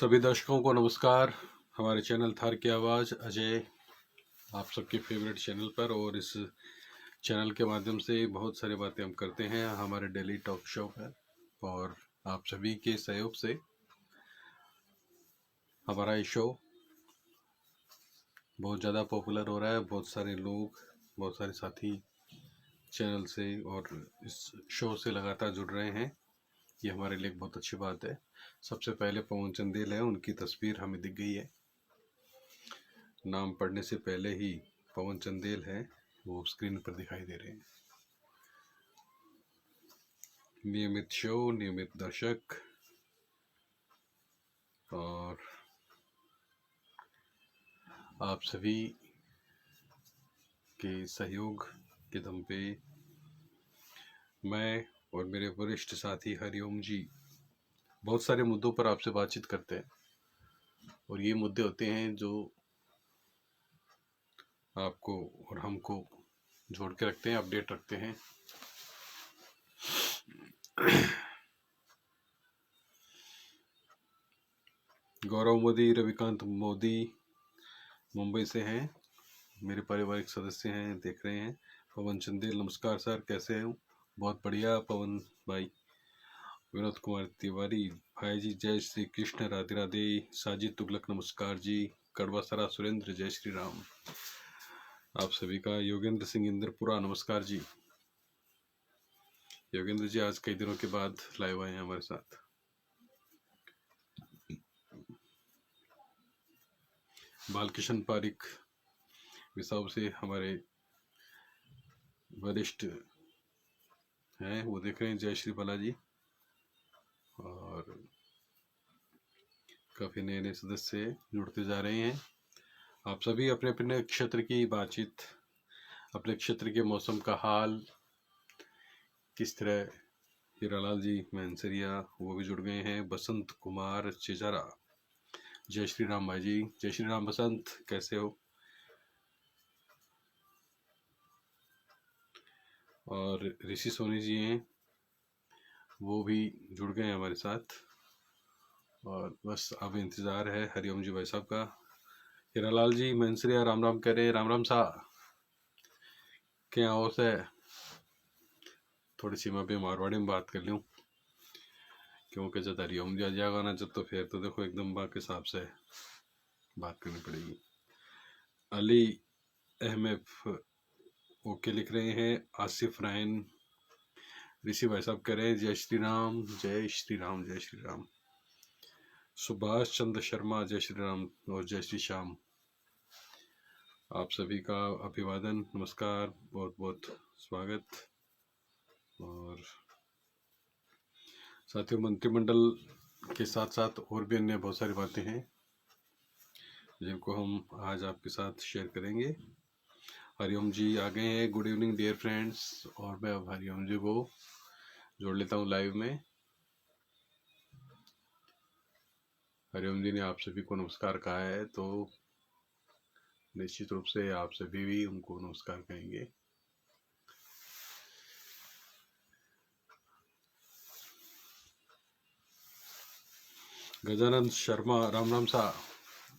सभी दर्शकों को नमस्कार। हमारे चैनल थार की आवाज़ अजय आप सबके फेवरेट चैनल पर, और इस चैनल के माध्यम से बहुत सारी बातें हम करते हैं हमारे डेली टॉक शो पर, और आप सभी के सहयोग से हमारा ये शो बहुत ज़्यादा पॉपुलर हो रहा है। बहुत सारे लोग, बहुत सारे साथी चैनल से और इस शो से लगातार जुड़ रहे हैं। ये हमारे लिए बहुत अच्छी बात है। सबसे पहले पवन चंदेल है, उनकी तस्वीर हमें दिख गई है। नाम पढ़ने से पहले ही पवन चंदेल है वो स्क्रीन पर दिखाई दे रहे हैं। नियमित शो, नियमित दर्शक और आप सभी के सहयोग के दम पे मैं और मेरे वरिष्ठ साथी हरिओम जी बहुत सारे मुद्दों पर आपसे बातचीत करते हैं, और ये मुद्दे होते हैं जो आपको और हमको जोड़ के रखते हैं, अपडेट रखते हैं। गौरव मोदी, रविकांत मोदी मुंबई से हैं, मेरे पारिवारिक सदस्य हैं, देख रहे हैं। पवन चंदेल, नमस्कार सर, कैसे हैं? बहुत बढ़िया पवन भाई। विनोद कुमार तिवारी, भाई जी जय श्री कृष्ण, राधे राधे। साजिद तुगलक, नमस्कार जी। कड़वासरा सुरेंद्र, जय श्री राम आप सभी का। योगेंद्र सिंह इंद्रपुरा, नमस्कार जी। योगेंद्र जी आज कई दिनों के बाद लाइव आए हैं हमारे साथ। बालकिशन पारिक विसाव से हमारे वरिष्ठ हैं, वो देख रहे हैं, जय श्री बालाजी। और काफ़ी नए नए सदस्य जुड़ते जा रहे हैं। आप सभी अपने अपने क्षेत्र की बातचीत, अपने क्षेत्र के मौसम का हाल किस तरह, हीरालाल जी मैनसरिया वो भी जुड़ गए हैं। बसंत कुमार चिजारा, जय श्री राम भाई जी। जय श्री राम बसंत, कैसे हो? और ऋषि सोनी जी हैं, वो भी जुड़ गए हैं हमारे साथ। और बस अब इंतज़ार है हरिओम जी भाई साहब का। हीरालाल जी मैनसरिया राम राम कह रहे हैं। राम राम सा क्या हो से थोड़ी सी मैं भी मारवाड़ी में बात कर लूँ, क्योंकि जब हरिओम जी आ जाएगा ना जब, तो फिर तो देखो एकदम बाकी हिसाब से बात करनी पड़ेगी। अली अहमद ओके लिख रहे हैं। आसिफ रायन, ऋषि भाई साहब कह रहे हैं जय श्री राम, जय श्री राम, जय श्री राम। सुभाष चंद्र शर्मा, जय श्री राम और जय श्री श्याम। आप सभी का अभिवादन, नमस्कार, बहुत बहुत स्वागत। और साथियों, मंत्रिमंडल के साथ साथ और भी अन्य बहुत सारी बातें हैं जिनको हम आज आपके साथ शेयर करेंगे। हरिओम जी आ गए हैं। Good evening dear friends. और मैं अब हरिओम जी को जोड़ लेता हूँ लाइव में। हरिओम जी ने आप सभी को नमस्कार कहा है, तो निश्चित रूप से आप सभी भी उनको नमस्कार कहेंगे। गजानंद शर्मा, राम राम सा।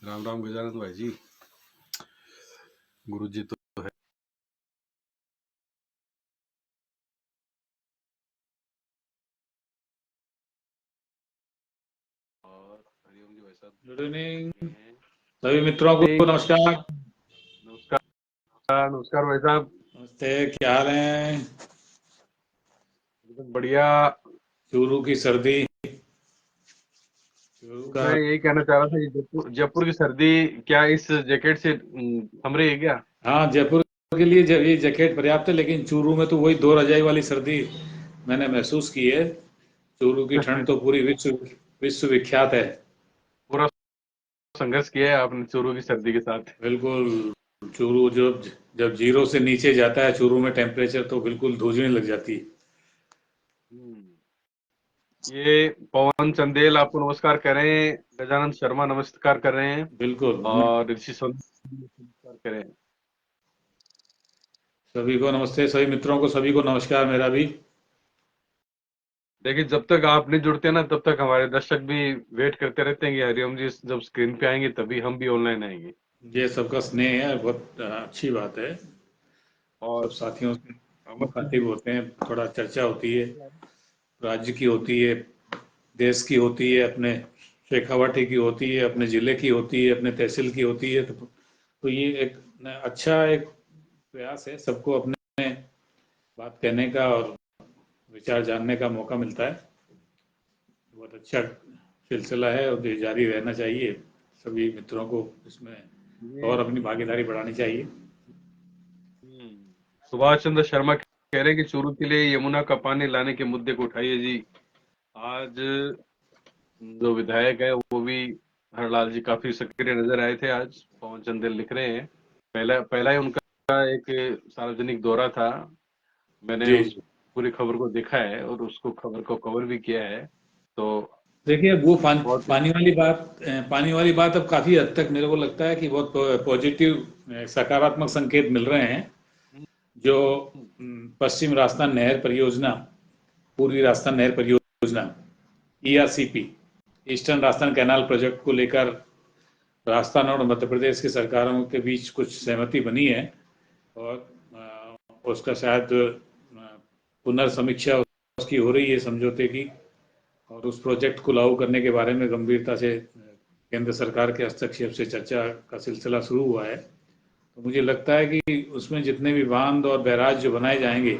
राम राम गजानंद भाई जी। गुरु जी तो है। और हरिओम जी भाई साहब, गुड इवनिंग हैं। सभी मित्रों को नमस्कार। नमस्कार, नमस्कार भाई साहब। नमस्ते, क्या हाल है? एकदम बढ़िया। चूरू की सर्दी, चूरू का। मैं यही कहना चाह रहा था कि जयपुर की सर्दी क्या इस जैकेट से थम रही है क्या? हाँ, जयपुर के लिए ये जैकेट पर्याप्त है, लेकिन चूरू में तो वही दो रजाई वाली सर्दी मैंने महसूस की है। चूरू की ठंड तो पूरी विश्व विख्यात है। पूरा संघर्ष किया है आपने चोरों की सर्दी के साथ। बिल्कुल। चूरू जब जब जीरो से नीचे जाता है चूरू में टेम्परेचर, तो बिल्कुल धुजने लग जाती है। ये पवन चंदेल आपको नमस्कार कर रहे हैं। गजानंद शर्मा नमस्कार कर रहे हैं। बिल्कुल। और ऋषि सोनी नमस्कार कर रहे हैं। सभी को नमस्ते, सभी मित्रों को सभी को नमस्कार मेरा भी। देखिए, जब तक आप नहीं जुड़ते ना तब तक हमारे दर्शक भी वेट करते रहते हैं कि हरिओम जी जब स्क्रीन पे आएंगे तभी हम भी ऑनलाइन आएंगे। ये सबका स्नेह है, बहुत अच्छी बात है। सब और साथियों से अमर मुखातिब होते हैं, थोड़ा चर्चा होती है, राज्य की होती है, देश की होती है, अपने शेखावाटी की होती है, अपने जिले की होती है, अपने तहसील की होती है। तो ये एक अच्छा एक प्रयास है, सबको अपने बात कहने का और विचार जानने का मौका मिलता है। बहुत अच्छा सिलसिला है और ये जारी रहना चाहिए। सभी मित्रों को इसमें ये और अपनी भागीदारी बढ़ानी चाहिए। सुभाष चंद्र शर्मा कह रहे हैं कि चूरू के लिए यमुना का पानी लाने के मुद्दे को उठाइए जी। आज जो विधायक है वो भी, हरलाल जी काफी सक्रिय नजर आए थे। आज पवन चंदेल लिख रहे हैं, पहला पहला ही उनका एक सार्वजनिक दौरा था। मैंने जी उस जी। पूरी खबर को देखा है और उसको खबर को कवर भी किया है। तो देखिए वो बहुत पानी वाली बात अब काफी हद तक मेरे को लगता है कि बहुत पॉजिटिव सकारात्मक संकेत मिल रहे हैं। जो पश्चिम राजस्थान नहर परियोजना, पूर्वी राजस्थान नहर परियोजना, ERCP, eastern Rajasthan canal project को लेकर राजस्थान और मध्य प्रदेश की सरकारों के बीच कुछ सहमति बनी है। और उसका शायद पुनर्समीक्षा उसकी हो रही है, समझौते की। और उस प्रोजेक्ट को लागू करने के बारे में गंभीरता से केंद्र सरकार के हस्तक्षेप से चर्चा का सिलसिला शुरू हुआ है। तो मुझे लगता है कि उसमें जितने भी बांध और बैराज जो बनाए जाएंगे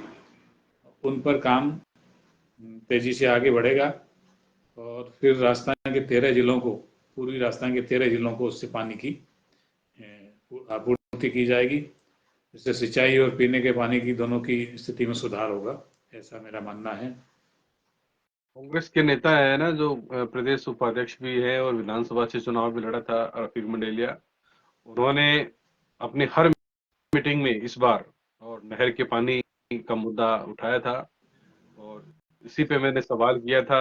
उन पर काम तेजी से आगे बढ़ेगा। और फिर राजस्थान के 13 जिलों को, पूर्वी राजस्थान के 13 जिलों को उससे पानी की आपूर्ति की जाएगी। इससे सिंचाई और पीने के पानी की दोनों की स्थिति में सुधार होगा, ऐसा मेरा मानना है। कांग्रेस के नेता है ना जो प्रदेश उपाध्यक्ष भी है और विधानसभा से चुनाव भी लड़ा था, रफीक मंडेलिया, उन्होंने अपनी हर मीटिंग में इस बार और नहर के पानी का मुद्दा उठाया था। और इसी पे मैंने सवाल किया था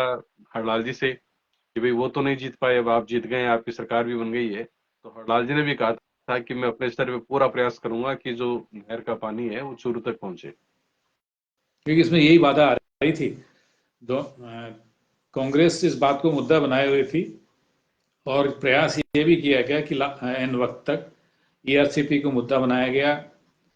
हरलाल जी से कि भाई वो तो नहीं जीत पाए, अब आप जीत गए, आपकी सरकार भी बन गई है। तो हरलाल जी ने भी कहा था कि मैं अपने स्तर पे पूरा प्रयास करूंगा कि जो नहर का पानी है वो चूरू तक पहुंचे। क्योंकि इसमें यही बाधा आ रही थी। कांग्रेस इस बात को मुद्दा बनाए हुए थी और प्रयास ये भी किया गया कि एन वक्त तक ईआरसीपी को मुद्दा बनाया गया।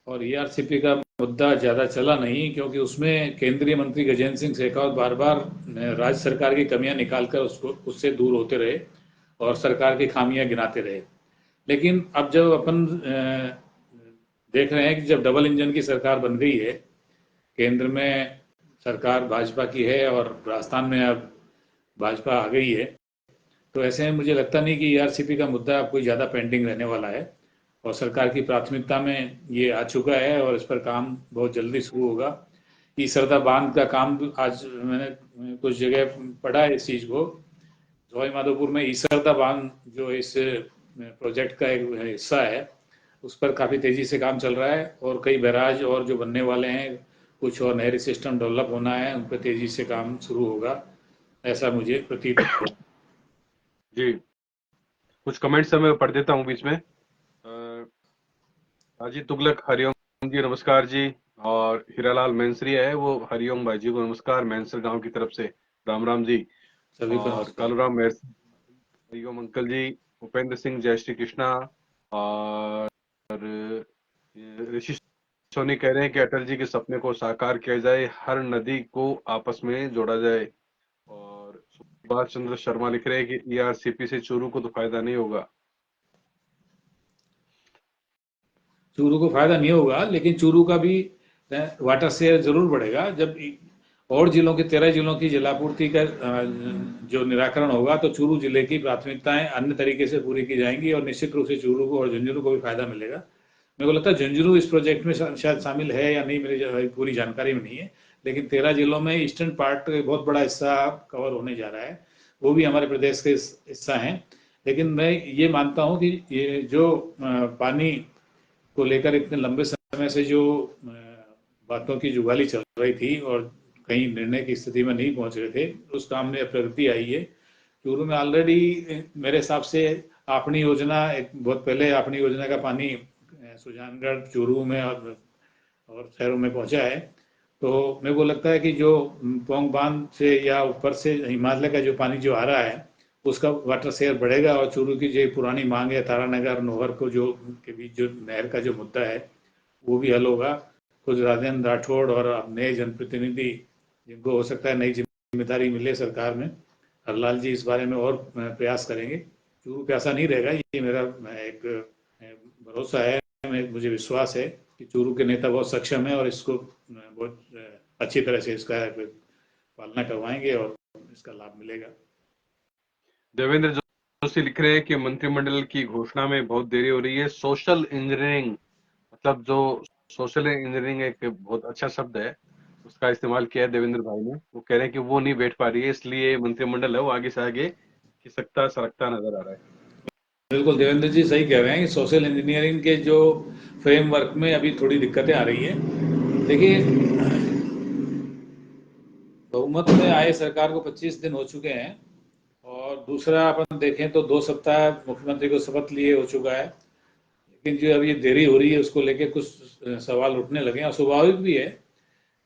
और ईआरसीपी का मुद्दा ज़्यादा चला नहीं, क्योंकि उसमें केंद्रीय मंत्री गजेंद्र सिंह शेखावत बार बार राज्य सरकार की कमियां निकालकर उसको उससे दूर होते रहे और सरकार की खामियां गिनाते रहे। लेकिन अब जब अपन देख रहे हैं कि जब डबल इंजन की सरकार बन गई है, केंद्र में सरकार भाजपा की है और राजस्थान में अब भाजपा आ गई है, तो ऐसे में मुझे लगता नहीं कि ईआरसीपी का मुद्दा अब कोई ज़्यादा पेंडिंग रहने वाला है। और सरकार की प्राथमिकता में ये आ चुका है और इस पर काम बहुत जल्दी शुरू होगा। ईसरदा बांध का काम आज मैंने कुछ जगह पढ़ा है इस चीज़ को। सवाई माधोपुर में ईसरदा बांध जो इस प्रोजेक्ट का एक हिस्सा है, उस पर काफ़ी तेज़ी से काम चल रहा है और कई बैराज और जो बनने वाले हैं, कुछ और नहरी सिस्टम डेवलप होना है, उन पर तेज़ी से काम शुरू होगा, ऐसा मुझे प्रतीत होता है। जी, कुछ कमेंट्स मैं पढ़ देता हूँ बीच में। हाजी तुगलक हरिओम जी नमस्कार जी। और हीरालाल मैंसरी है वो, हरिओम भाई जी को नमस्कार मैंसर गांव की तरफ से, राम राम जी। सभी को और नमस्कार। कालूराम मैंसर, हरिओम अंकल जी। उपेंद्र सिंह जय श्री कृष्णा। और ऋषि सोनी कह रहे हैं कि अटल जी के सपने को साकार किया जाए, हर नदी को आपस में जोड़ा जाए। और सुभाष चंद्र शर्मा लिख रहे हैं कि ईआरसीपी से चूरू को तो फायदा नहीं होगा। चूरू को फायदा नहीं होगा, लेकिन चूरू का भी वाटर शेयर जरूर बढ़ेगा। जब और जिलों के 13 जिलों की जलापूर्ति का जो निराकरण होगा, तो चूरू जिले की प्राथमिकताएं अन्य तरीके से पूरी की जाएंगी और निश्चित रूप से चूरू को और झुंझुनू को भी फायदा मिलेगा। मेरे को लगता है झुंझुनू इस प्रोजेक्ट में शायद शामिल है या नहीं, मेरी पूरी जानकारी में नहीं है। लेकिन 13 जिलों में ईस्टर्न पार्ट बहुत बड़ा हिस्सा कवर होने जा रहा है, वो भी हमारे प्रदेश के हिस्सा है। लेकिन मैं ये मानता हूँ कि ये जो पानी को लेकर इतने लंबे समय से जो बातों की जुगाली चल रही थी और कहीं निर्णय की स्थिति में नहीं पहुंच रहे थे, उस काम में प्रगति आई है। चूरू में ऑलरेडी मेरे हिसाब से आपनी योजना, एक बहुत पहले आपनी योजना का पानी सुजानगढ़, चूरू में और शहरों में पहुंचा है। तो मेरे को लगता है कि जो पोंग बांध से या ऊपर से हिमालय का जो पानी जो आ रहा है उसका वाटर शेयर बढ़ेगा, और चूरू की जो पुरानी मांग है तारानगर नौहर को जो के बीच जो नहर का जो मुद्दा है वो भी हल होगा। खुद राजेंद्र राठौड़ और नए जनप्रतिनिधि जिनको हो सकता है नई जिम्मेदारी मिले सरकार में, हरलाल जी इस बारे में और प्रयास करेंगे। चूरू प्यासा नहीं रहेगा, ये मेरा एक भरोसा है, मुझे विश्वास है कि चूरू के नेता बहुत सक्षम है और इसको बहुत अच्छी तरह से इसका पालना करवाएंगे और इसका लाभ मिलेगा। देवेंद्र जोशी लिख रहे हैं कि मंत्रिमंडल की घोषणा में बहुत देरी हो रही है। सोशल इंजीनियरिंग, मतलब जो सोशल इंजीनियरिंग एक बहुत अच्छा शब्द है, उसका इस्तेमाल किया है देवेंद्र भाई ने। वो कह रहे हैं कि वो नहीं बैठ पा रही है, इसलिए मंत्रिमंडल है वो आगे से आगे खिसकता सरकता नजर आ रहा है। बिल्कुल देवेंद्र जी सही कह रहे हैं कि सोशल इंजीनियरिंग के जो फ्रेमवर्क में अभी थोड़ी दिक्कतें आ रही हैं। देखिए, बहुमत में आए सरकार को 25 दिन हो चुके हैं, और दूसरा अपन देखें तो 2 सप्ताह मुख्यमंत्री को शपथ लिए हो चुका है। लेकिन जो अब ये देरी हो रही है उसको लेके कुछ सवाल उठने लगे हैं, और स्वाभाविक भी है,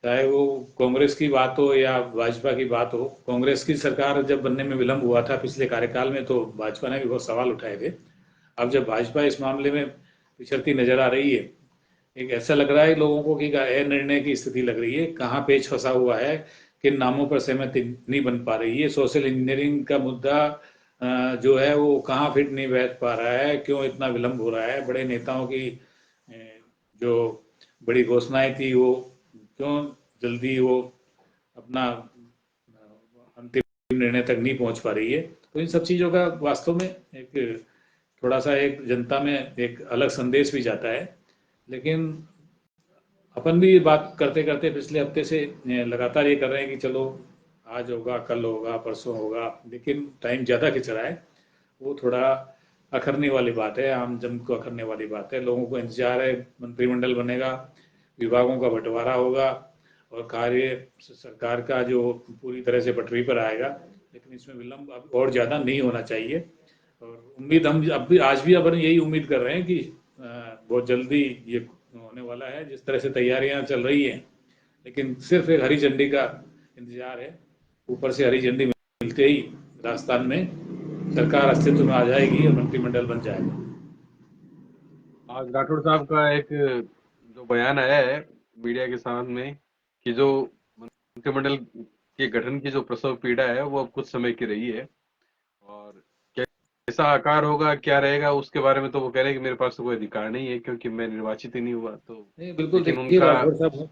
चाहे वो कांग्रेस की बात हो या भाजपा की बात हो। कांग्रेस की सरकार जब बनने में विलंब हुआ था पिछले कार्यकाल में तो भाजपा ने भी बहुत सवाल उठाए थे। अब जब भाजपा इस मामले में पिछड़ती नजर आ रही है, एक ऐसा लग रहा है लोगों को कि निर्णय की स्थिति लग रही है, कहाँ पेच फंसा हुआ है, किन नामों पर सहमति नहीं बन पा रही है। सोशल इंजीनियरिंग का मुद्दा जो है वो कहाँ फिट नहीं बैठ पा रहा है, क्यों इतना विलंब हो रहा है, बड़े नेताओं की जो बड़ी घोषणाएं थी वो क्यों जल्दी वो अपना अंतिम निर्णय तक नहीं पहुंच पा रही है। तो इन सब चीज़ों का वास्तव में एक थोड़ा सा एक जनता में एक अलग संदेश भी जाता है। लेकिन अपन भी बात करते करते पिछले हफ्ते से लगातार ये कर रहे हैं कि चलो आज होगा, कल होगा, परसों होगा, लेकिन टाइम ज़्यादा खिंच रहा है। वो थोड़ा अखरने वाली बात है, आम जन को अखरने वाली बात है। लोगों को इंतजार है, मंत्रिमंडल बनेगा, विभागों का बंटवारा होगा और कार्य सरकार का जो पूरी तरह से पटरी पर आएगा। लेकिन इसमें विलंब अब और ज़्यादा नहीं होना चाहिए, और उम्मीद हम अब भी आज भी अपन यही उम्मीद कर रहे हैं कि बहुत जल्दी ये होने वाला है, जिस तरह से तैयारियां चल रही हैं। लेकिन सिर्फ एक हरी झंडी का इंतजार है, ऊपर से हरी झंडी मिलते ही राजस्थान में सरकार अस्तित्व में आ जाएगी और मंत्रिमंडल बन जाएगा। आज राठौड़ साहब का एक जो बयान आया है मीडिया के सामने कि जो मंत्रिमंडल के गठन की जो प्रसव पीड़ा है वो अब कुछ समय की रही है, और कैसा आकार होगा क्या रहेगा उसके बारे में तो वो कह रहे हैं कि मेरे पास तो कोई अधिकार नहीं है क्योंकि मैं निर्वाचित ही नहीं हुआ। तो नहीं, बिल्कुल, लेकिन देखिए उनका राठौर साहब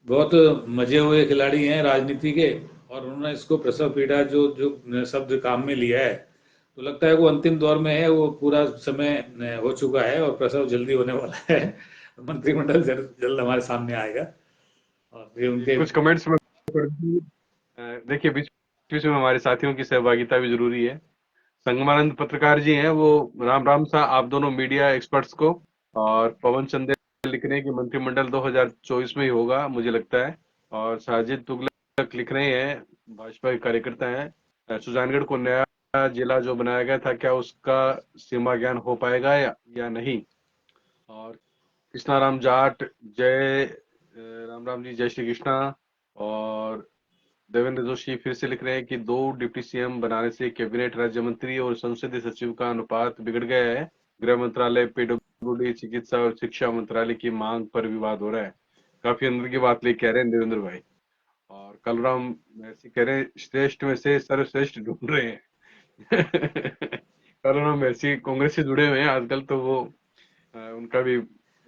बहुत मजे हुए खिलाड़ी हैं राजनीति के, और उन्होंने इसको प्रसव पीड़ा जो जो शब्द काम में लिया है, तो लगता है वो अंतिम दौर में है, वो पूरा समय हो चुका है और प्रसव जल्दी होने वाला है। मंत्रिमंडल जल्द हमारे सामने आएगा, और ये उनके कुछ कमेंट्स में देखिए बीच बीच में हमारे साथियों की सहभागिता भी जरूरी है। संगमानंद पत्रकार जी हैं, वो राम राम सा आप दोनों मीडिया एक्सपर्ट्स को। और पवन चंदेल लिख रहे हैं कि मंत्रिमंडल 2024 में ही होगा मुझे लगता है। और साजिद तुगलक लिख रहे हैं, भाजपा के कार्यकर्ता हैं, सुजानगढ़ को नया जिला जो बनाया गया था क्या उसका सीमा ज्ञान हो पाएगा या नहीं। और कृष्णाराम जाट, जय राम राम जी, जय श्री कृष्णा। और देवेंद्र जोशी फिर से लिख रहे हैं कि 2 डिप्टी सीएम बनाने से कैबिनेट राज्य मंत्री और संसदीय सचिव का अनुपात बिगड़ गया है। गृह मंत्रालय, पीडब्ल्यूडी, चिकित्सा और शिक्षा मंत्रालय की मांग पर विवाद हो रहा है। काफी अंदर की बात लेके कह रहे हैं देवेंद्र भाई। और कलराम महर्षि कह रहे हैं श्रेष्ठ में से सर्वश्रेष्ठ ढूंढ रहे हैं। कलराम महर्षि कांग्रेस से जुड़े हुए हैं आजकल, तो वो उनका भी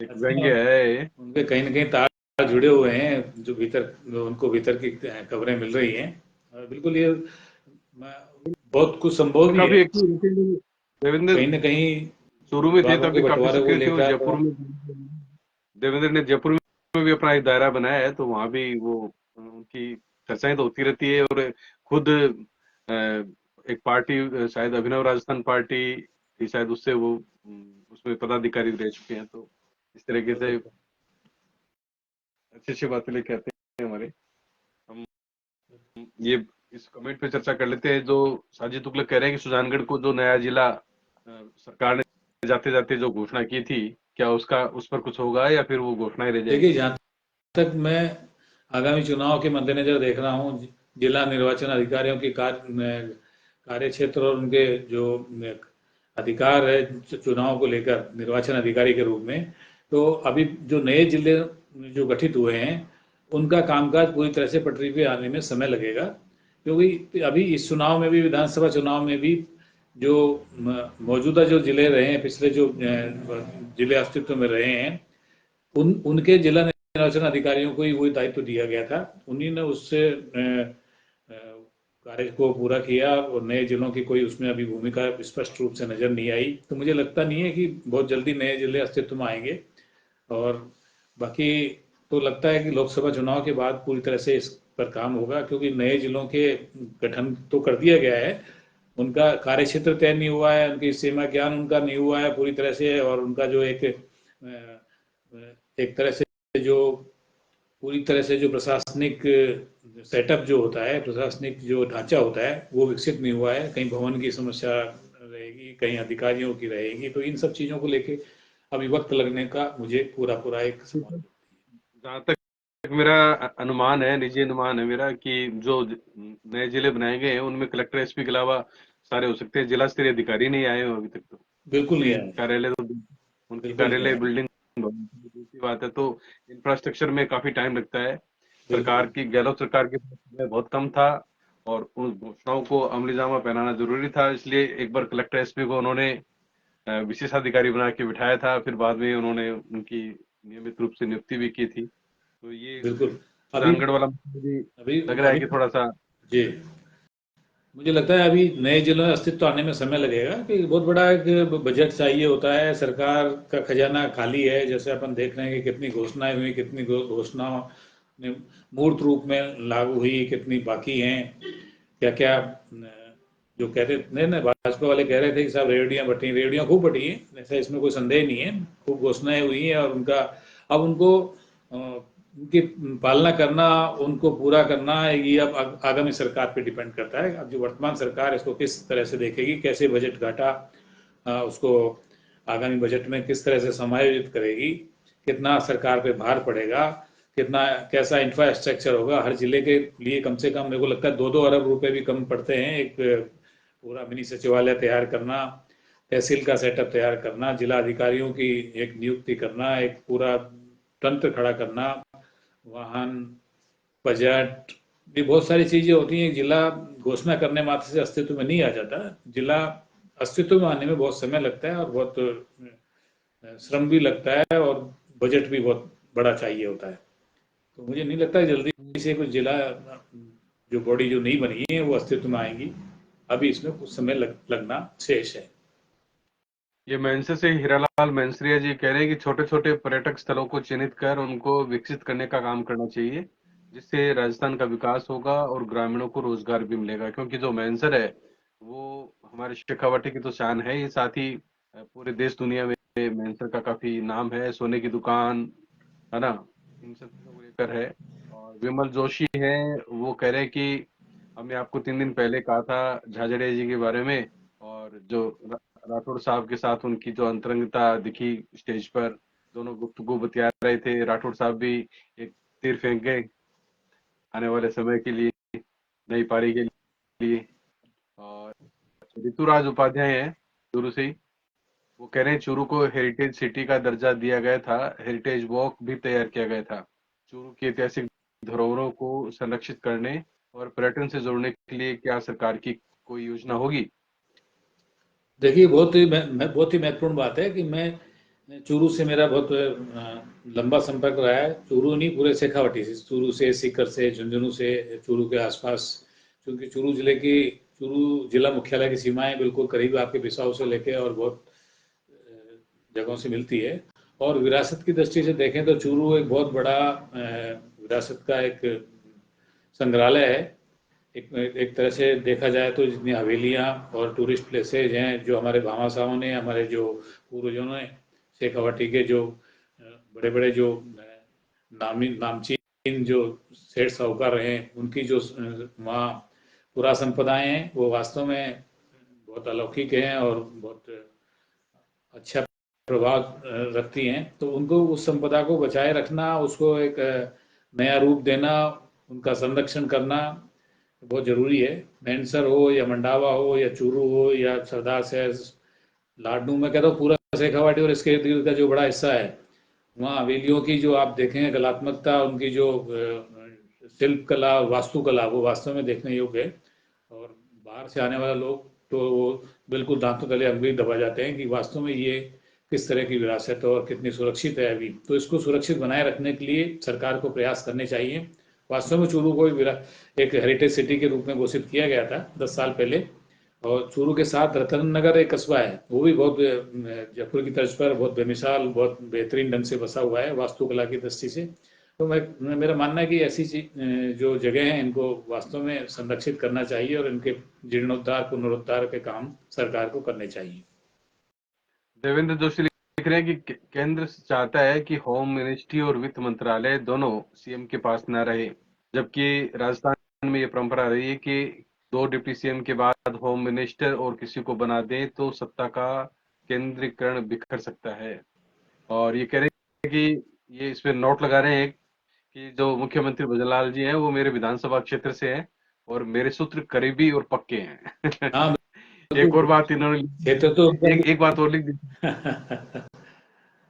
एक व्यंग्य है। उनके कहीं ना कहीं तार जुड़े हुए हैं, जो भीतर उनको भीतर की खबरें मिल रही हैं। और बिल्कुल ये बहुत कुछ संभव और भी है, काफी एक्टिव देवेंद्र कहीं ना कहीं शुरू में थे विभागों तब के भी काफी बंटवारे को सक्रिय थे। वो लेकर। जयपुर में, देवेंद्र ने जयपुर में भी अपना एक दायरा बनाया है, तो वहां भी वो उनकी चर्चाएं तो होती रहती है। और खुद एक पार्टी शायद अभिनव राजस्थान पार्टी थी शायद, उससे वो उसमें पदाधिकारी रह चुके हैं। तो इस तरीके से अच्छी अच्छी बातें लेके आते हैं हमारे। हम ये इस कमेंट पे चर्चा कर लेते हैं। जो साजिद तुगलक कह रहे हैं कि सुजानगढ़ को जो नया जिला सरकार ने जाते जाते जो घोषणा की थी, क्या उसका उस पर कुछ होगा या फिर वो घोषणा ही रह देखिए, जाएगी। जहाँ तक मैं आगामी चुनाव के मद्देनजर देख रहा हूँ जिला निर्वाचन अधिकारियों की कार्य क्षेत्र और उनके जो अधिकार है चुनाव को लेकर निर्वाचन अधिकारी के रूप में, तो अभी जो नए जिले जो गठित हुए हैं उनका कामकाज पूरी तरह से पटरी पे आने में समय लगेगा, क्योंकि अभी इस चुनाव में भी, विधानसभा चुनाव में भी, जो मौजूदा जो जिले रहे हैं, पिछले जो जिले अस्तित्व में रहे हैं, उनके जिला निर्वाचन अधिकारियों को ही वही दायित्व दिया गया था। उन्हीं ने उससे कार्य को पूरा किया और नए जिलों की कोई उसमें अभी भूमिका स्पष्ट रूप से नजर नहीं आई। तो मुझे लगता नहीं है कि बहुत जल्दी नए जिले अस्तित्व में आएंगे। और बाकी तो लगता है कि लोकसभा चुनाव के बाद पूरी तरह से इस पर काम होगा, क्योंकि नए जिलों के गठन तो कर दिया गया है, उनका कार्य क्षेत्र तय नहीं हुआ है, उनकी सीमा ज्ञान उनका नहीं हुआ है पूरी तरह से, और उनका जो एक तरह से जो पूरी तरह से जो प्रशासनिक सेटअप जो होता है, प्रशासनिक जो ढांचा होता है, वो विकसित नहीं हुआ है। कहीं भवन की समस्या रहेगी, कहीं अधिकारियों की रहेगी, तो इन सब चीज़ों को लेके अभी वक्त लगने का मुझे पूरा पूरा एक सवाल। जहाँ तक मेरा अनुमान है, निजी अनुमान है मेरा, कि जो नए जिले बनाए गए हैं उनमें कलेक्टर एसपी के अलावा सारे हो सकते हैं जिला स्तरीय अधिकारी नहीं आए हो अभी तक तो। बिल्कुल नहीं उनकी आया। कार्यालय तो उनकी बिल्कुल नहीं कार्यालय आया। बिल्डिंग दूसरी बात है, तो इंफ्रास्ट्रक्चर में काफी टाइम लगता है। सरकार बिल्कुल। की, गहलोत सरकार के समय बहुत कम था और उन घोषणाओं को अमली जामा पहनाना जरूरी था, इसलिए एक बार कलेक्टर एसपी को उन्होंने विशेषाधिकारी बना के बिठाया था, फिर बाद में उन्होंने उनकी नियमित रूप से नियुक्ति भी की थी। तो ये बिल्कुल। अभी सुजानगढ़ वाला मुझे अभी लग रहा है अभी कि थोड़ा सा। जी, मुझे लगता है अभी नए जिलों में अस्तित्व आने में समय लगेगा, कि बहुत बड़ा एक बजट चाहिए होता है। सरकार का खजाना खाली है, जैसे अपन देख रहे हैं कि कितनी घोषणाएं हुई, कितनी घोषणाओं ने मूर्त रूप में लागू हुई, कितनी बाकी हैं, क्या क्या जो कहते नहीं ना, भाजपा वाले कह रहे थे कि साहब रेवड़ियां बटी, रेवड़ियां खूब बटी हैं, ऐसा इसमें कोई संदेह नहीं है, खूब घोषणाएं हुई हैं, और उनका अब उनको उनकी पालना करना, उनको पूरा करना, ये अब आगामी सरकार पे डिपेंड करता है। अब जो वर्तमान सरकार है इसको किस तरह से देखेगी, कैसे बजट घाटा उसको आगामी बजट में किस तरह से समायोजित करेगी, कितना सरकार पे भार पड़ेगा, कितना कैसा इंफ्रास्ट्रक्चर होगा हर जिले के लिए। कम से कम मेरे को लगता है 2-2 अरब रुपए भी कम पड़ते हैं एक पूरा मिनी सचिवालय तैयार करना, तहसील का सेटअप तैयार करना, जिला अधिकारियों की एक नियुक्ति करना, एक पूरा तंत्र खड़ा करना, वाहन, बजट, भी बहुत सारी चीजें होती हैं। जिला घोषणा करने मात्र से अस्तित्व में नहीं आ जाता। जिला अस्तित्व में आने में बहुत समय लगता है, और बहुत श्रम भी लगता है, और बजट भी बहुत बड़ा चाहिए होता है। तो मुझे नहीं लगता है जल्दी से कुछ जिला जो बॉडी जो नहीं बनी है वो अस्तित्व में आएंगी। अभी इसमें कुछ समय लगना शेष है। ये मेंसर से हीरालाल मेंसरिया जी कह रहे हैं कि छोटे छोटे पर्यटक स्थलों को चिन्हित कर उनको विकसित करने का काम करना चाहिए, जिससे राजस्थान का विकास होगा और ग्रामीणों को रोजगार भी मिलेगा। क्योंकि जो मेंसर है वो हमारे शेखावाटी की तो शान है ही, साथ ही पूरे देश दुनिया में मेंसर का काफी नाम है। सोने की दुकान, है ना, इन सब चीजों को लेकर है। और विमल जोशी है, वो कह रहे हैं कि हमने आपको 3 दिन पहले कहा था झाझड़िया जी के बारे में, और जो राठौड़ साहब के साथ उनकी जो अंतरंगता दिखी स्टेज पर, दोनों गुफ्तगू बतिया रहे थे, राठौड़ साहब भी एक तीर फेंक गए आने वाले समय के लिए, नई पारी के लिए। और ऋतुराज उपाध्याय हैं चूरू से ही, वो कह रहे हैं चूरू को हेरिटेज सिटी का दर्जा दिया गया था, हेरिटेज वॉक भी तैयार किया गया था। चूरू की ऐतिहासिक धरोहरों को संरक्षित करने और पर्यटन से जोड़ने के लिए क्या सरकार की कोई योजना होगी? देखिए, बहुत ही महत्वपूर्ण बात है कि मैं चूरू से, मेरा बहुत लंबा संपर्क रहा है। चूरू नहीं, पूरे शेखावाटी से, चूरू से, सीकर से, झुंझुनू से, चूरू के आसपास, क्योंकि चूरू जिला मुख्यालय की सीमाएं बिल्कुल करीब आपके बिसाऊ से लेके और बहुत जगहों से मिलती है। और विरासत की दृष्टि से देखें तो चूरू एक बहुत बड़ा विरासत का एक संग्रहालय है। एक तरह से देखा जाए तो जितनी हवेलियाँ और टूरिस्ट प्लेसेज हैं, जो हमारे भामाशाहों ने, हमारे जो पूर्वजों ने, शेखावाटी के जो बड़े बड़े जो नामचीन जो सेठ साहूकार रहे हैं, उनकी जो वहाँ पुरा संपदाएं हैं, वो वास्तव में बहुत अलौकिक हैं और बहुत अच्छा प्रभाव रखती हैं। तो उनको उस संपदा को बचाए रखना, उसको एक नया रूप देना, उनका संरक्षण करना बहुत जरूरी है। मैनसर हो या मंडावा हो या चूरू हो या सरदार शहर, लाडनू, मैं कहता हूँ पूरा शेखावाटी और इसके इर्द गिर्द का जो बड़ा हिस्सा है, वहाँ हवेलियों की जो आप देखें कलात्मकता, उनकी जो शिल्प कला, वास्तुकला, वो वास्तव में देखने योग्य है। और बाहर से आने वाले लोग तो वो बिल्कुल दांतों तले अंगुली दबा जाते हैं कि वास्तव में ये किस तरह की विरासत है और कितनी सुरक्षित है अभी। तो इसको सुरक्षित बनाए रखने के लिए सरकार को प्रयास करने चाहिए। वास्तव में चूरू को एक हेरिटेज सिटी के रूप में घोषित किया गया था 10 साल पहले। और चूरू के साथ रतन नगर एक कस्बा है, वो भी बहुत जयपुर की तर्ज पर बहुत बेमिसाल, बहुत बेहतरीन ढंग से बसा हुआ है वास्तुकला की दृष्टि से। तो मेरा मानना है कि ऐसी जो जगह हैं, इनको वास्तव में संरक्षित करना चाहिए और इनके जीर्णोद्धार पुनरुद्धार के काम सरकार को करने चाहिए। देवेंद्र जोशी लिख रहे हैं कि केंद्र चाहता है कि होम मिनिस्ट्री और वित्त मंत्रालय दोनों सीएम के पास न रहे, जबकि राजस्थान में ये परंपरा रही है कि दो डिप्टी सीएम के बाद होम मिनिस्टर और किसी को बना दें तो सत्ता का केंद्रीकरण बिखर सकता है। और ये कह रहे हैं कि ये इस पे नोट लगा रहे हैं कि जो मुख्यमंत्री भजनलाल जी हैं वो मेरे विधानसभा क्षेत्र से हैं और मेरे सूत्र करीबी और पक्के हैं। हाँ, एक और बिल्कुल। बात इन्होंने, क्षेत्र तो एक बात और लिख दी,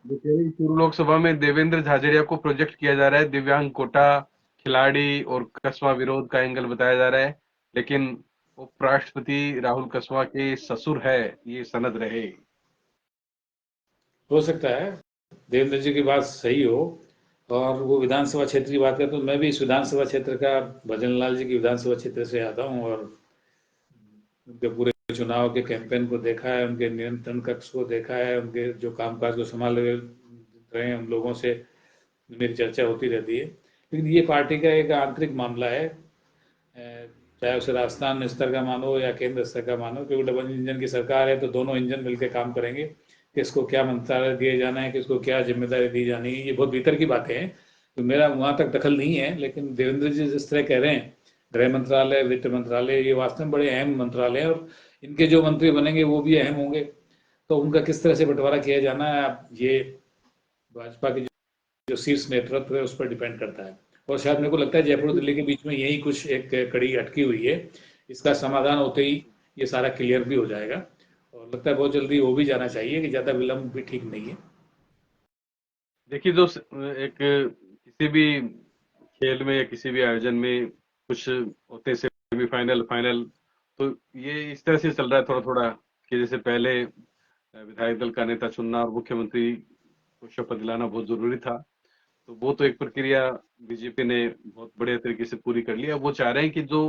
जो कह रहे हैं, पूर्व लोकसभा में देवेंद्र झाझड़िया को प्रोजेक्ट किया जा रहा है, दिव्यांग कोटा, खिलाड़ी और कस्बा विरोध का एंगल बताया जा रहा है, लेकिन उपराष्ट्रपति राहुल कस्बा के ससुर है, ये सनद रहे। हो सकता है देवेंद्र जी की बात सही हो। और वो विधानसभा क्षेत्र की बात करें तो मैं भी इस विधानसभा क्षेत्र का, भजन लाल जी की विधानसभा क्षेत्र से आता हूँ और उनके पूरे चुनाव के कैंपेन को देखा है, उनके नियंत्रण कक्ष को देखा है, उनके जो कामकाज को संभाल रहे हैं उन लोगों से मेरी चर्चा होती रहती है। लेकिन ये पार्टी का एक आंतरिक मामला है, चाहे उसे राजस्थान स्तर का मानो या केंद्र स्तर का मानो, क्योंकि डबल इंजन की सरकार है तो दोनों इंजन मिलकर काम करेंगे। किसको क्या मंत्रालय दिए जाना है, किसको क्या जिम्मेदारी दी जानी है, ये बहुत भीतर की बातें हैं, तो मेरा वहाँ तक दखल नहीं है। लेकिन देवेंद्र जी जिस तरह कह रहे हैं, गृह मंत्रालय, वित्त मंत्रालय, ये वास्तव में बड़े अहम मंत्रालय हैं और इनके जो मंत्री बनेंगे वो भी अहम होंगे। तो उनका किस तरह से बंटवारा किया जाना है, अब ये भाजपा की जो शीर्ष नेतृत्व है उस पर डिपेंड करता है। और शायद मेरे को लगता है जयपुर दिल्ली के बीच में यही कुछ एक कड़ी अटकी हुई है। इसका समाधान होते ही ये सारा क्लियर भी हो जाएगा और लगता है बहुत जल्दी हो भी जाना चाहिए, कि ज़्यादा विलंब भी ठीक नहीं है। देखिए, जो एक किसी भी खेल में या किसी भी आयोजन में कुछ होते हैं सेमीफाइनल, फाइनल, तो ये इस तरह से चल रहा है थोड़ा थोड़ा, कि जैसे पहले विधायक दल का नेता चुनना और मुख्यमंत्री को शपथ दिलाना बहुत जरूरी था, तो वो तो एक प्रक्रिया बीजेपी ने बहुत बढ़िया तरीके से पूरी कर ली। अब वो चाह रहे हैं कि जो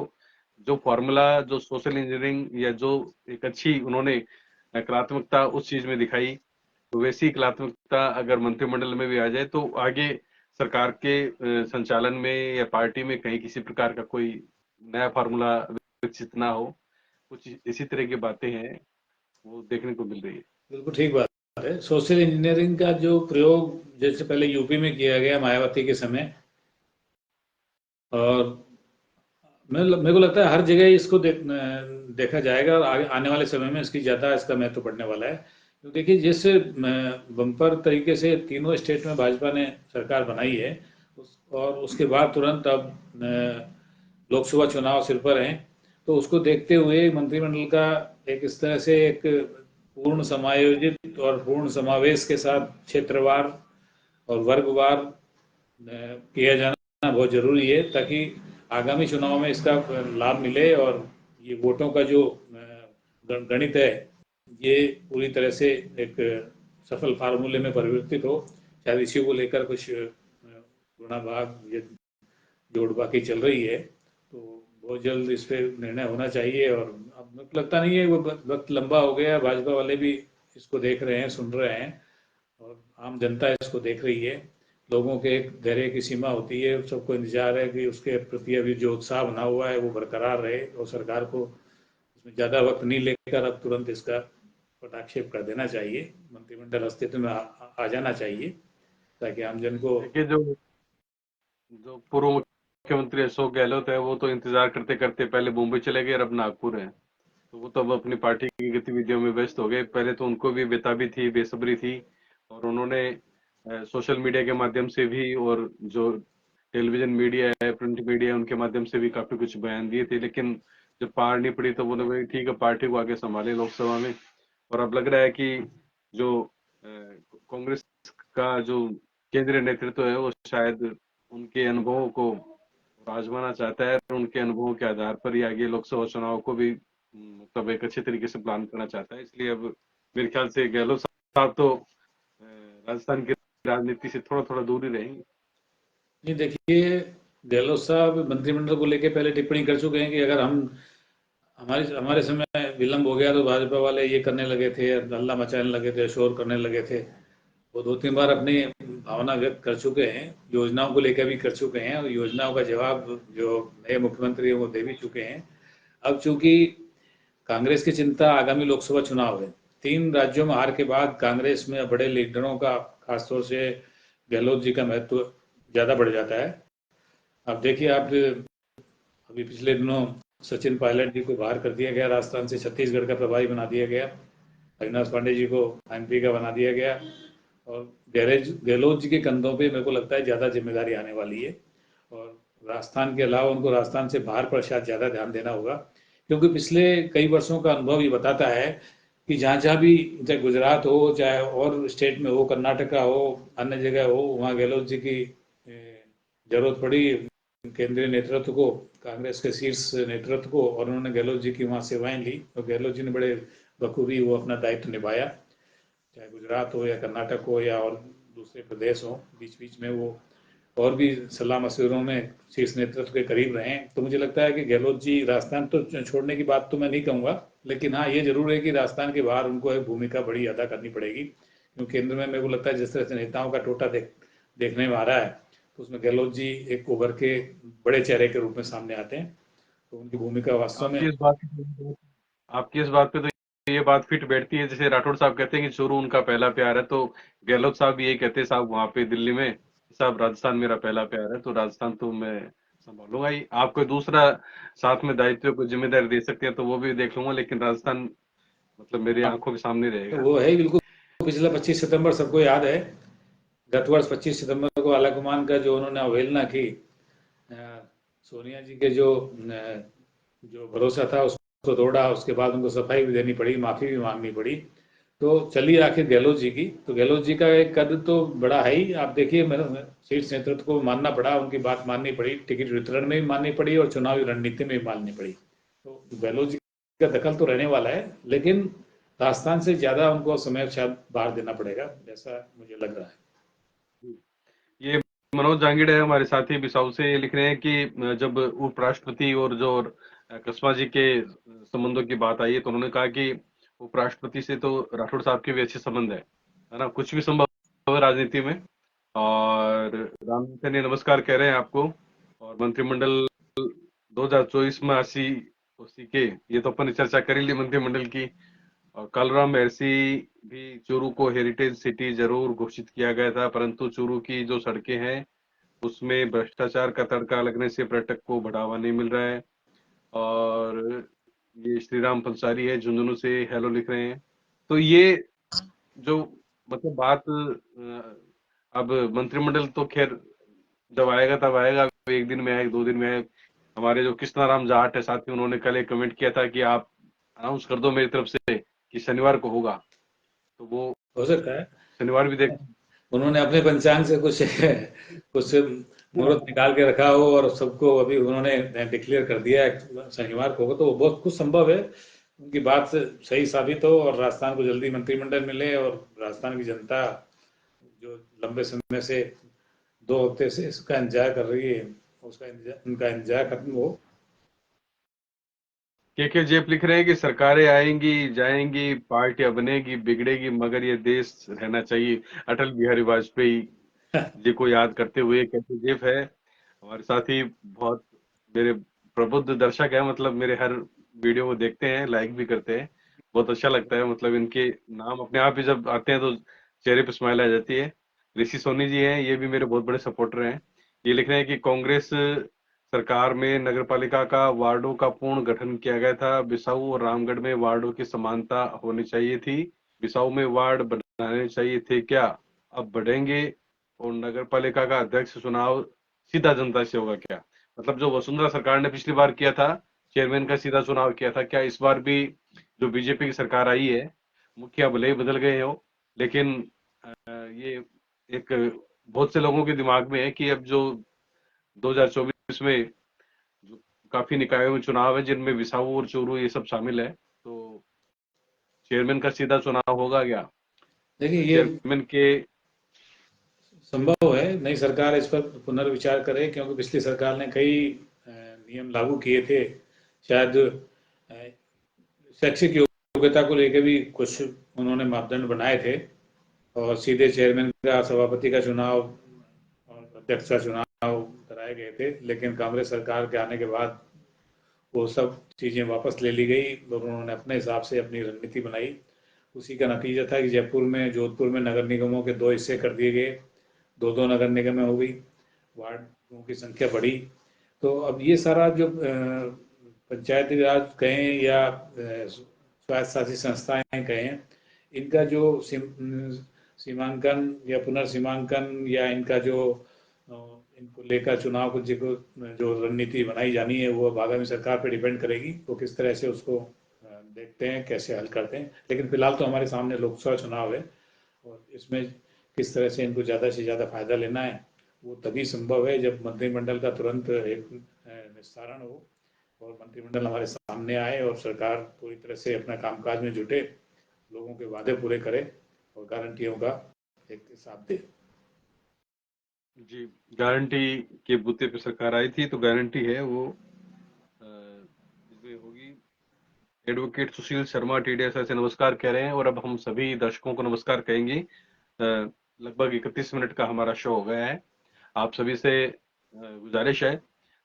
जो फॉर्मूला, जो सोशल इंजीनियरिंग या जो एक अच्छी उन्होंने कलात्मकता उस चीज में दिखाई, तो वैसी कलात्मकता अगर मंत्रिमंडल में भी आ जाए तो आगे सरकार के संचालन में या पार्टी में कहीं किसी प्रकार का कोई नया फार्मूला विकसित ना हो, कुछ इसी तरह की बातें हैं वो देखने को मिल रही है। बिल्कुल ठीक बात है। सोशल इंजीनियरिंग का जो प्रयोग जैसे पहले यूपी में किया गया मायावती के समय, और मेरे को लगता है हर जगह इसको देखा जाएगा और आगे आने वाले समय में इसकी ज़्यादा इसका महत्व बढ़ने वाला है। तो देखिए, जिस बम्पर तरीके से तीनों स्टेट में भाजपा ने सरकार बनाई है, और उसके बाद तुरंत अब लोकसभा चुनाव सिर पर हैं, तो उसको देखते हुए मंत्रिमंडल का एक इस तरह से एक पूर्ण समायोजित और पूर्ण समावेश के साथ क्षेत्रवार और वर्गवार किया जाना बहुत जरूरी है, ताकि आगामी चुनाव में इसका लाभ मिले और ये वोटों का जो गणित है ये पूरी तरह से एक सफल फार्मूले में परिवर्तित हो। शायद इसी को लेकर कुछ गुणा भाग ये जोड़ बाकी चल रही है, तो बहुत जल्द इस पे निर्णय होना चाहिए। और अब मुझे लगता नहीं है वो वक्त लंबा हो गया, भाजपा वाले भी इसको देख रहे हैं, सुन रहे हैं और आम जनता इसको देख रही है। लोगों के एक धैर्य की सीमा होती है, सबको इंतजार है कि उसके प्रति अभी जो उत्साह बना हुआ है वो बरकरार रहे, और सरकार को इसमें ज़्यादा वक्त नहीं लेकर अब तुरंत इसका पटाक्षेप कर देना चाहिए, मंत्रिमंडल अस्तित्व में आ जाना चाहिए, ताकि आमजन को। देखिए, जो जो पूर्व मुख्यमंत्री अशोक गहलोत है वो तो इंतजार करते करते पहले मुंबई चले गए और अब नागपुर है, तो वो तो अब अपनी पार्टी की गतिविधियों में व्यस्त हो गए। पहले तो उनको भी बेताबी थी, बेसब्री थी, और उन्होंने सोशल मीडिया के माध्यम से भी और जो टेलीविजन मीडिया है, प्रिंट मीडिया है, उनके माध्यम से भी काफी कुछ बयान दिए थे, लेकिन जब पार नहीं पड़ी तो बोले भाई ठीक है, पार्टी को आगे संभाले लोकसभा में। और अब लग रहा है कि जो कांग्रेस का जो केंद्रीय नेतृत्व है वो शायद उनके अनुभवों को आजमाना चाहता है, और उनके अनुभवों के आधार पर ही आगे लोकसभा चुनाव को भी मतलब एक अच्छे तरीके से प्लान करना चाहता है। इसलिए अब मेरे ख्याल से गहलोत साहब तो राजस्थान की राजनीति से थोड़ा थोड़ा दूर ही रहेंगे। नहीं, देखिए, गहलोत साहब मंत्रिमंडल को लेकर पहले टिप्पणी कर चुके हैं कि अगर हम हमारे हमारे समय विलंब हो गया तो भाजपा वाले ये करने लगे थे, हल्ला मचाने लगे थे, शोर करने लगे थे। वो 2-3 बार अपनी भावना व्यक्त कर चुके हैं, योजनाओं को लेकर भी कर चुके हैं, और योजनाओं का जवाब जो नए मुख्यमंत्री हैं वो दे भी चुके हैं। अब चूंकि कांग्रेस की चिंता आगामी लोकसभा चुनाव है, 3 राज्यों में हार के बाद कांग्रेस में बड़े लीडरों का, खासतौर से गहलोत जी का महत्व ज़्यादा बढ़ जाता है। अब देखिए, आप अभी पिछले दिनों सचिन पायलट जी को बाहर कर दिया गया राजस्थान से, छत्तीसगढ़ का प्रभारी बना दिया गया। अविनाश पांडे जी को एमपी का बना दिया गया, और गहलोत जी के कंधों पे मेरे को लगता है ज़्यादा जिम्मेदारी आने वाली है। और राजस्थान के अलावा उनको राजस्थान से बाहर पर शायद ज़्यादा ध्यान देना होगा, क्योंकि पिछले कई वर्षों का अनुभव ये बताता है कि जहाँ जहाँ भी, चाहे गुजरात हो, चाहे और स्टेट में हो, कर्नाटका हो, अन्य जगह हो, वहाँ गहलोत जी की जरूरत पड़ी केंद्रीय नेतृत्व को, कांग्रेस के शीर्ष नेतृत्व को, और उन्होंने गहलोत जी की वहाँ सेवाएं ली, और गहलोत जी ने बड़े बखूबी वो अपना दायित्व निभाया। चाहे गुजरात हो या कर्नाटक हो या और दूसरे प्रदेश हो, बीच बीच में वो और भी सलाह मशवरों में शीर्ष नेतृत्व के करीब रहे हैं। तो मुझे लगता है कि गहलोत जी राजस्थान तो छोड़ने की बात तो मैं नहीं कहूँगा, लेकिन हाँ, ये जरूर है कि राजस्थान के बाहर उनको एक भूमिका बड़ी अदा करनी पड़ेगी, क्योंकि केंद्र में मेरे को लगता है जिस तरह से नेताओं का टोटा देखने में आ रहा है, तो उसमें गहलोत जी एक उभर के बड़े चेहरे के रूप में सामने आते हैं। तो उनकी भूमिका वास्तव में। आपकी इस बात आपकी इस बात पे तो ये बात फिट बैठती है, जैसे राठौड़ साहब कहते हैं कि चोरू उनका पहला प्यार है, तो गहलोत साहब भी यही कहते हैं साहब वहां पे दिल्ली में, साहब राजस्थान मेरा पहला प्यार है, तो राजस्थान तो मैं संभालूंगा ही। आप कोई दूसरा साथ में दायित्व को जिम्मेदारी दे सकते हैं तो वो भी देख लूंगा, लेकिन राजस्थान मतलब मेरी हाँ, आंखों के सामने तो रहेगा। वो है बिल्कुल। पिछला 25 सितंबर सबको याद है। गत वर्ष 25 सितंबर को आलाकमान का जो उन्होंने अवहेलना की, अ, सोनिया जी के जो भरोसा था उसको तोड़ा, उसके बाद उनको सफाई भी देनी पड़ी, माफी भी मांगनी पड़ी। तो चलिए, आखिर गहलोत जी की, तो गहलोत जी का एक कद तो बड़ा है ही। आप देखिए, मेरे शीर्ष नेतृत्व को मानना पड़ा, उनकी बात माननी पड़ी, टिकट वितरण में भी माननी पड़ी और चुनावी रणनीति में भी माननी पड़ी। तो गहलोत जी का दखल तो रहने वाला है, लेकिन राजस्थान से ज्यादा उनको समय शायद बाहर देना पड़ेगा, जैसा मुझे लग रहा है। ये मनोज जांगिड़ है हमारे साथी बिसाऊ से, ये लिख रहे हैं कि जब उपराष्ट्रपति और जो कस्बा जी के संबंधों की बात आई है, तो उन्होंने कहा कि उपराष्ट्रपति से तो राठौड़ साहब के भी अच्छे संबंध है ना, कुछ भी संभव है राजनीति में। और रामनाथन ने नमस्कार कह रहे हैं आपको, और मंत्रिमंडल 2024 में आसी उसी के, ये तो अपन ने चर्चा कर ही ली मंत्रिमंडल की। और कलराम एरसी भी, चूरू को हेरिटेज सिटी जरूर घोषित किया गया था, परंतु चूरू की जो सड़कें हैं उसमें भ्रष्टाचार का तड़का लगने से पर्यटक को बढ़ावा नहीं मिल रहा है। और ये श्री राम पंसारी है झुंझुनू से, हेलो लिख रहे हैं। तो ये जो मतलब बात अब मंत्रिमंडल तो खैर जब आएगा तब आएगा, एक दिन में आए 2 दिन में आए। हमारे जो कृष्णाराम जाट है साथी, उन्होंने कल एक कमेंट किया था कि आप अनाउंस कर दो मेरी तरफ से कि शनिवार को होगा, तो वो हो सकता है शनिवार भी देख। उन्होंने अपने पंचांग से कुछ कुछ मुहूर्त निकाल के रखा हो, और सबको अभी उन्होंने डिक्लेयर कर दिया है शनिवार को होगा, तो वो बहुत कुछ संभव है। उनकी बात से सही साबित हो और राजस्थान को जल्दी मंत्रिमंडल मिले, और राजस्थान की जनता जो लंबे समय से 2 हफ्ते से इसका इंतजार कर रही है, उसका उनका इंतजार खत्म हो। के जेप लिख रहे हैं कि सरकारें आएंगी जाएंगी, पार्टियां बनेगी बिगड़ेगी, मगर ये देश रहना चाहिए। अटल बिहारी वाजपेयी जी को याद करते हुए कैसे जेफ है हमारे साथी, बहुत मेरे प्रबुद्ध दर्शक है, मतलब मेरे हर वीडियो को देखते हैं, लाइक भी करते हैं। बहुत अच्छा लगता है, मतलब इनके नाम अपने आप ही जब आते हैं तो चेहरे पे स्माइल आ जाती है। ऋषि सोनी जी हैं, ये भी मेरे बहुत बड़े सपोर्टर हैं। ये लिख रहे हैं कि कांग्रेस सरकार में नगरपालिका का वार्डों का पूर्ण गठन किया गया था, बिसाऊ और रामगढ़ में वार्डों की समानता होनी चाहिए थी। बिसाऊ में वार्ड बनाने चाहिए थे क्या, अब बढ़ेंगे। और नगर पालिका का अध्यक्ष चुनाव सीधा जनता से होगा क्या? मतलब जो वसुंधरा सरकार ने पिछली बार किया था, चेयरमैन का सीधा चुनाव किया था, क्या इस बार भी जो बीजेपी की सरकार आई है, मुखिया भले ही बदल गए हो, लेकिन ये एक बहुत से लोगों के दिमाग में है कि अब जो 2024 में जो काफी निकायों में चुनाव है जिनमें विसाऊ और चोरू ये सब शामिल है, तो चेयरमैन का सीधा चुनाव होगा क्या? देखिए, ये चेयरमैन के संभव है नई सरकार इस पर पुनर्विचार करे, क्योंकि पिछली सरकार ने कई नियम लागू किए थे। शायद शैक्षिक योग्यता को लेकर भी कुछ उन्होंने मापदंड बनाए थे, और सीधे चेयरमैन का, सभापति का चुनाव और अध्यक्ष का चुनाव कराए गए थे। लेकिन कांग्रेस सरकार के आने के बाद वो सब चीज़ें वापस ले ली गई और उन्होंने अपने हिसाब से अपनी रणनीति बनाई। उसी का नतीजा था कि जयपुर में, जोधपुर में नगर निगमों के 2 हिस्से कर दिए गए, 2-2 नगर निगमें हो गई, वार्डों की संख्या बढ़ी। तो अब ये सारा जो पंचायती राज कहें या स्वायत्त शासी संस्थाएं कहें, इनका जो सीमांकन या पुनर्सीमांकन या इनका जो इनको लेकर चुनाव को जो रणनीति बनाई जानी है, वो अब आगामी सरकार पर डिपेंड करेगी, वो किस तरह से उसको देखते हैं, कैसे हल करते हैं। लेकिन फिलहाल तो हमारे सामने लोकसभा चुनाव है, और इसमें किस तरह से इनको ज़्यादा से ज़्यादा फायदा लेना है, वो तभी संभव है जब मंत्रिमंडल का तुरंत एक निस्तारण हो और मंत्रिमंडल हमारे सामने आए और सरकार पूरी तरह से अपना कामकाज में जुटे, लोगों के वादे पूरे करे और गारंटियों का एक हिसाब दे। जी, गारंटी के बूते पे सरकार आई थी, तो गारंटी है वो इसमें होगी। एडवोकेट सुशील शर्मा टीडीएस से नमस्कार कह रहे हैं, और अब हम सभी दर्शकों को नमस्कार कहेंगे। लगभग 31 मिनट का हमारा शो हो गया है। आप सभी से गुजारिश है,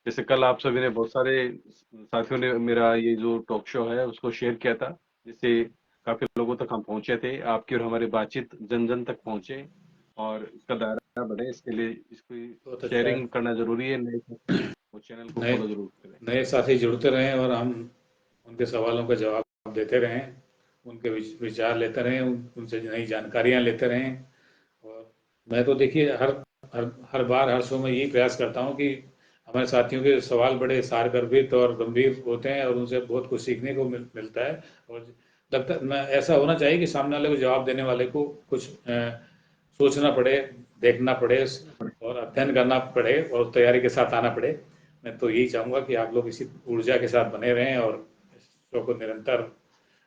जैसे कल आप सभी ने, बहुत सारे साथियों ने मेरा ये जो टॉक शो है उसको शेयर किया था, जिससे काफी लोगों तक हम पहुंचे थे। आपकी और हमारी बातचीत जन जन तक पहुंचे और इसका दायरा बढ़े, इसके लिए इसकी बहुत अच्छा है। शेयरिंग करना जरूरी है। नए वो चैनल को नए फॉलो जरूर करें। नए साथी जुड़ते रहें और हम उनके सवालों का जवाब देते रहें, उनके विचार लेते रहें, उनसे नई जानकारियाँ लेते रहें। और मैं तो देखिए हर हर बार हर शो में यही प्रयास करता हूँ कि हमारे साथियों के सवाल बड़े सारगर्भित और गंभीर होते हैं, और उनसे बहुत कुछ सीखने को मिलता है। और लगता मैं ऐसा होना चाहिए कि सामने वाले को जवाब देने वाले को कुछ सोचना पड़े, देखना पड़े और अध्ययन करना पड़े और तैयारी के साथ आना पड़े। मैं तो यही चाहूँगा कि आप लोग इसी ऊर्जा के साथ बने रहें और इस शो को निरंतर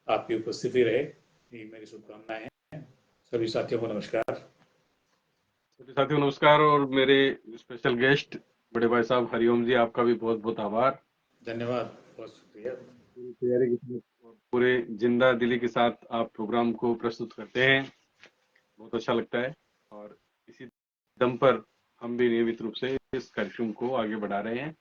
आपकी उपस्थिति रहे, ये मेरी शुभकामनाएं हैं। सभी साथियों को नमस्कार। सभी साथियों नमस्कार, और मेरे स्पेशल गेस्ट बड़े भाई साहब हरिओम जी, आपका भी बहुत बहुत आभार। धन्यवाद, बहुत शुक्रिया। पूरी तैयारी के साथ और पूरे जिंदा दिली के साथ आप प्रोग्राम को प्रस्तुत करते हैं, बहुत अच्छा लगता है। और इसी दम पर हम भी नियमित रूप से इस कार्यक्रम को आगे बढ़ा रहे हैं।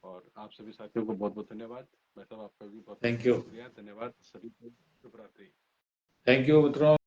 और आप सभी साथियों को बहुत बहुत धन्यवाद। भाई साहब आपका भी बहुत बहुत थैंक यू। शुक्रिया, धन्यवाद सभी को। शुभ रात्रि। थैंक यू मित्रों।